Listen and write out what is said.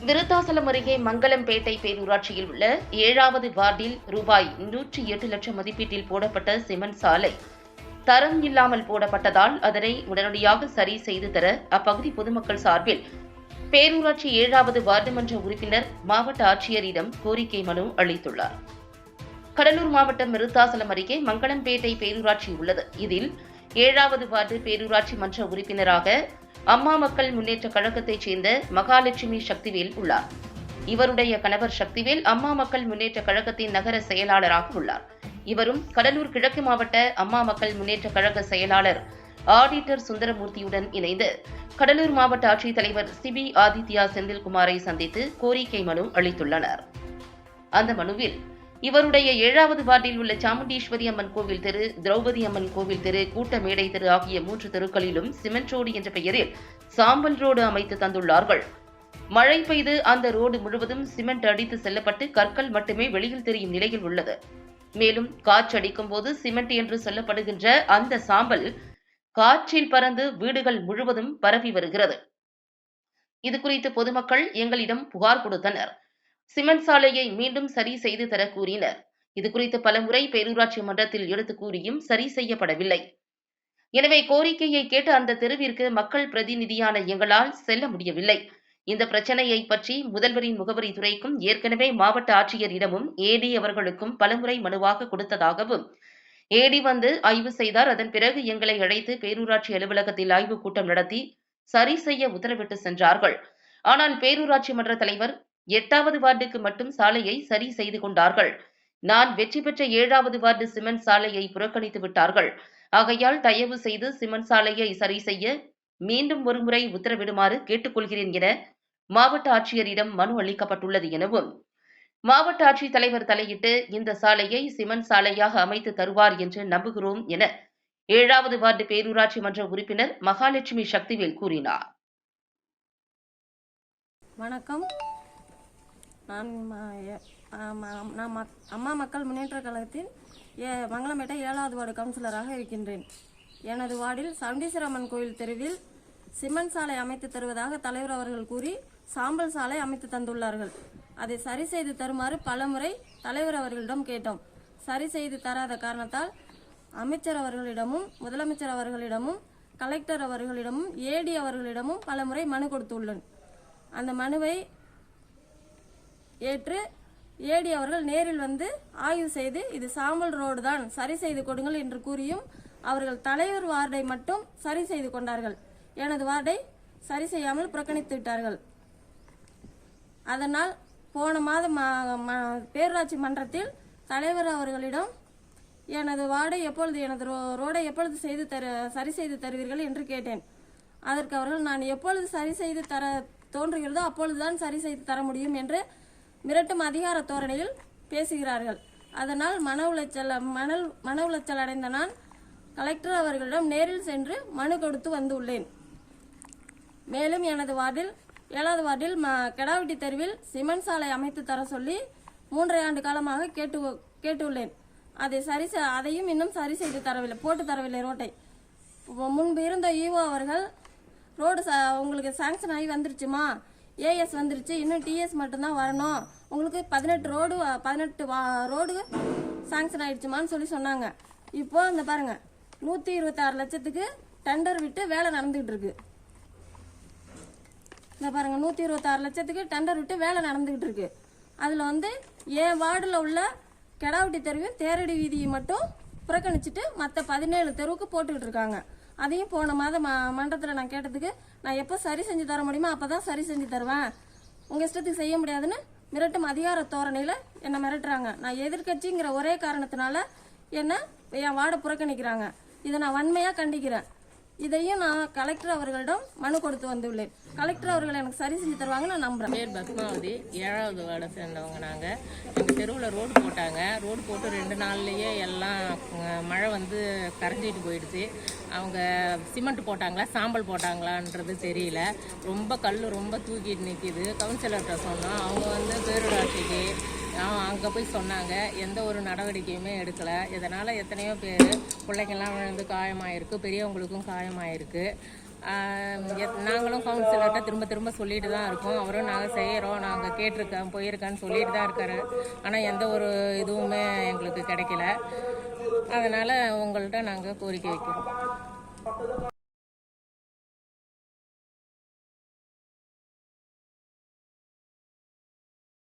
விருத்தாசலம் அருகே மங்கலம்பேட்டை பேரூராட்சியில் உள்ள 7வது வார்டில் ரூபாய் 108 லட்சம் மதிப்பீட்டில் போடப்பட்ட சிமெண்ட் சாலை தரம் இல்லாமல் போடப்பட்டதால் அதனை உடனடியாக சரி செய்து தர அப்பகுதி பொதுமக்கள் சார்பில் பேரூராட்சி 7வது வார்டு மன்ற உறுப்பினர் மாவட்ட ஆட்சியரிடம் கோரிக்கை மனு அளித்துள்ளார். கடலூர் மாவட்டம் விருத்தாசலம் அருகே மங்கலம்பேட்டை பேரூராட்சி உள்ளது. இதில் 7வது வார்டு பேரூராட்சி மன்ற உறுப்பினராக அம்மா மக்கள் முன்னேற்ற கழகத்தைச் சேர்ந்த மகாலட்சுமி சக்திவேல் உள்ளார். இவருடைய கணவர் சக்திவேல் அம்மா மக்கள் முன்னேற்ற கழகத்தின் நகர செயலாளராக உள்ளார். இவரும் கடலூர் கிழக்கு மாவட்ட அம்மா மக்கள் முன்னேற்ற கழக செயலாளர் ஆடிட்டர் சுந்தரமூர்த்தியுடன் இணைந்து கடலூர் மாவட்ட ஆட்சித்தலைவர் சிபி ஆதித்யா செந்தில்குமாரை சந்தித்து கோரிக்கை மனு அளித்துள்ளனர். அந்த மனுவில் இவருடைய 7வது வார்டில் உள்ள சாமுண்டீஸ்வரி அம்மன் கோவில் தெரு, திரௌபதி அம்மன் கோவில் தெரு, கூட்ட மேடை தெரு ஆகிய 3 தெருக்களிலும் சிமெண்ட் ரோடு என்ற பெயரில் சாம்பல் ரோடு அமைத்து தந்துள்ளார்கள். மழை பெய்து அந்த ரோடு முழுவதும் சிமெண்ட் அடித்து செல்லப்பட்டு கற்கள் மட்டுமே வெளியில் தெரியும் நிலையில் உள்ளது. மேலும் காற்றடிக்கும் போது சிமெண்ட் என்று சொல்லப்படுகின்ற அந்த சாம்பல் காற்றில் பறந்து வீடுகள் முழுவதும் பரவி வருகிறது. இதுகுறித்து பொதுமக்கள் எங்களிடம் புகார் கொடுத்தனர். சிமெண்ட் சாலையை மீண்டும் சரி செய்து தர கூறினர். இதுகுறித்து பலமுறை பேரூராட்சி மன்றத்தில் எடுத்து கூறியும் சரி செய்யப்படவில்லை. எனவே கோரிக்கையை கேட்டு அந்த தெருவிற்கு மக்கள் பிரதிநிதியான எங்களால் செல்ல முடியவில்லை. இந்த பிரச்சனையை பற்றி முதல்வரின் முகவரி துறைக்கும் ஏற்கனவே மாவட்ட ஆட்சியரிடமும் ஏடி அவர்களுக்கும் பலமுறை மனுவாக கொடுத்ததாகவும், ஏடி வந்து ஆய்வு செய்தார். அதன் பிறகு எங்களை அழைத்து பேரூராட்சி அலுவலகத்தில் ஆய்வுக் கூட்டம் நடத்தி சரி செய்ய உத்தரவிட்டு சென்றார்கள். ஆனால் பேரூராட்சி மன்ற தலைவர் 8வது வார்டுக்கு மட்டும் சாலையை சரி செய்து கொண்டார்கள். நான் வெற்றி பெற்ற 7வது வார்டு சிமெண்ட் சாலையை புறக்கணித்து விட்டார்கள். ஆகையால் தயவு செய்து சிமெண்ட் சாலையை சரி செய்ய மீண்டும் ஒருமுறை உத்தரவிடுமாறு கேட்டுக்கொள்கிறேன் என மாவட்ட ஆட்சியரிடம் மனு அளிக்கப்பட்டுள்ளது எனவும், மாவட்ட ஆட்சித்தலைவர் தலையிட்டு இந்த சாலையை சிமெண்ட் சாலையாக அமைத்து தருவார் என்று நம்புகிறோம் என 7வது வார்டு பேரூராட்சி மன்ற உறுப்பினர் மகாலட்சுமி சக்திவேல் கூறினார். வணக்கம். நான் அம்மா மக்கள் முன்னேற்ற கழகத்தின் மங்கலம்பேட்டை 7வது வார்டு கவுன்சிலராக இருக்கின்றேன். எனது வார்டில் சவுண்டீஸ்வரம்மன் கோயில் தெருவில் சிமெண்ட் சாலை அமைத்து தருவதாக தலைவர் அவர்கள் கூறி சாம்பல் சாலை அமைத்து தந்துள்ளார்கள். அதை சரி செய்து தருமாறு பலமுறை தலைவர் அவர்களிடம் கேட்டோம். சரி செய்து தராத காரணத்தால் அமைச்சர் அவர்களிடமும், முதலமைச்சர் அவர்களிடமும், கலெக்டர் அவர்களிடமும், ஏடி அவர்களிடமும் பலமுறை மனு கொடுத்துள்ளேன். அந்த மனுவை ஏற்று ஏடி அவர்கள் நேரில் வந்து ஆய்வு செய்து இது சாம்பல் ரோடு தான், சரி செய்து கொடுங்கள் என்று கூறியும் அவர்கள் தலைவர் வார்டை மட்டும் சரி செய்து கொண்டார்கள். எனது வார்டை சரி செய்யாமல் புறக்கணித்து விட்டார்கள். அதனால் போன மாதம் பேரூராட்சி மன்றத்தில் தலைவர் அவர்களிடம் எனது வார்டை எப்பொழுது, எனது ரோடை எப்பொழுது சரி செய்து தருவீர்கள் என்று கேட்டேன். அதற்கு அவர்கள் நான் எப்பொழுது சரி செய்து தர தோன்றுகிறதோ அப்பொழுதுதான் சரி செய்து தர முடியும் என்று மிரட்டும் அதிகார தோரணையில் பேசுகிறார்கள். அதனால் மன உளைச்சல் அடைந்த நான் கலெக்டர் அவர்களிடம் நேரில் சென்று மனு கொடுத்து வந்துள்ளேன். மேலும் எனது வார்டில் 7வது வார்டில் கெடாவெட்டி தெருவில் சிமெண்ட் சாலை அமைத்து தர சொல்லி 3.5 ஆண்டு காலமாக கேட்டுள்ளேன். அதையும் இன்னும் சரி செய்து தரவில்லை, போட்டு தரவில்லை ரோட்டை. முன்பு இருந்த ஈஓ அவர்கள் ரோடு உங்களுக்கு சாங்ஷன் ஆகி வந்துருச்சுமா, ஏஎஸ் வந்துருச்சு, இன்னும் டிஎஸ் மட்டும்தான் வரணும், உங்களுக்கு 18 ரோடு சாங்ஷன் ஆயிடுச்சுமான்னு சொல்லி சொன்னாங்க. இப்போ இந்த பாருங்க 126 லட்சத்துக்கு டெண்டர் விட்டு வேலை நடந்துகிட்டு இருக்கு. இந்த பாருங்க 126 லட்சத்துக்கு டெண்டர் விட்டு வேலை நடந்துகிட்டு இருக்கு. அதில் வந்து என் வார்டில் உள்ள கெடாவெட்டி தெருவையும் தேரடி வீதியை மட்டும் புறக்கணிச்சுட்டு மற்ற 17 தெருவுக்கு போட்டுக்கிட்டு இருக்காங்க. அதையும் போன மாதம் மன்றத்தில் நான் கேட்டதுக்கு நான் எப்போ சரி செஞ்சு தர முடியுமோ அப்போ தான் சரி செஞ்சு தருவேன், உங்கள் இஷ்டத்துக்கு செய்ய முடியாதுன்னு மிரட்டும் அதிகார தோரணையில் என்னை மிரட்டுறாங்க. நான் எதிர்கட்சிங்கிற ஒரே காரணத்தினால என்னை என் வார்டை புறக்கணிக்கிறாங்க. இதை நான் வன்மையாக கண்டிக்கிறேன். இதையும் நான் கலெக்டர் அவர்களிடம் மனு கொடுத்து வந்துள்ளேன். கலெக்டர் அவர்கள் எனக்கு சரி செஞ்சு தருவாங்க நான் நம்புறேன். பேர் பத்மாவதி, 7வது வார்டை சேர்ந்தவங்க. நாங்கள் எங்கள் தெருவில் ரோடு போட்டாங்க. ரோடு போட்டு 2 நாள்லேயே எல்லாம் மழை வந்து கரைஞ்சிட்டு போயிடுச்சு. அவங்க சிமெண்ட் போட்டாங்களா சாம்பல் போட்டாங்களான்றது தெரியல. ரொம்ப கல் ரொம்ப தூக்கிட்டு நிற்கிது. கவுன்சிலர்கிட்ட சொன்னோம். அவங்க வந்து பேரூராட்சிக்கு அங்கே போய் சொன்னாங்க. எந்த ஒரு நடவடிக்கையுமே எடுக்கலை. இதனால் எத்தனையோ பேர் பிள்ளைங்கள்லாம் விழுந்து காயமாயிருக்கு, பெரியவங்களுக்கும் காயமாயிருக்கு. நாங்களும் கவுன்சிலர்கிட்ட திரும்ப திரும்ப சொல்லிட்டு தான் இருக்கோம். அவரும் நாங்கள் செய்கிறோம், நாங்கள் கேட்டிருக்கோம், போயிருக்கேன்னு சொல்லிட்டு தான் இருக்காரு. ஆனால் எந்த ஒரு இதுவுமே எங்களுக்கு கிடைக்கல. அதனால் உங்கள்கிட்ட நாங்கள் கோரிக்கை வைக்கிறோம்.